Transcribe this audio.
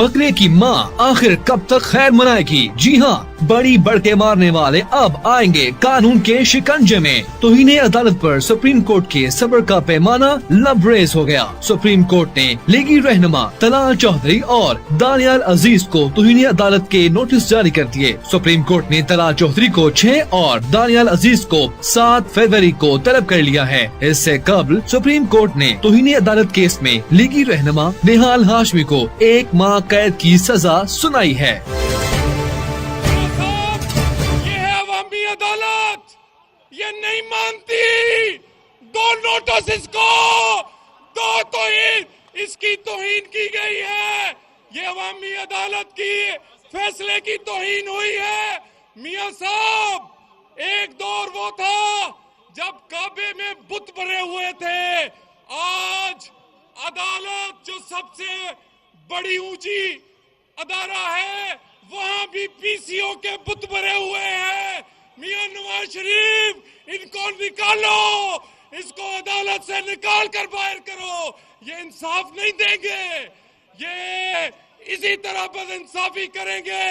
बकरे की माँ आखिर कब तक खैर मनाएगी? जी हाँ, बड़ी बड़के मारने वाले अब आएंगे कानून के शिकंजे में। तौहीन अदालत पर सुप्रीम कोर्ट के सब्र का पैमाना लबरेज हो गया। सुप्रीम कोर्ट ने लीगी रहनुमा तलाल चौधरी और दानियाल अजीज को तौहीन अदालत के नोटिस जारी कर दिए। सुप्रीम कोर्ट ने तलाल चौधरी को 6 और दानियाल अजीज को 7 फरवरी को तलब कर लिया है। इससे कबल सुप्रीम कोर्ट ने तौहीन अदालत केस में लीगी रहनुमा निहाल हाशमी को 1 माह कैद की सजा सुनाई है। अदालत ये नहीं मानती, 2 नोटिस को 2 तौहीन, इसकी तौहीन की गई है। ये अवामी अदालत की फैसले की तौहीन हुई है। मियां साहब, एक दौर वो था जब काबे में बुत बने हुए थे। आज अदालत जो सबसे बड़ी ऊंची अदारा है, वहां भी पीसीओ के बुत बने हुए हैं। मियां नवाज शरीफ, इनको निकालो, इसको अदालत से निकाल कर बाहर करो। ये इंसाफ नहीं देंगे, ये इसी तरह बदइंसाफी करेंगे।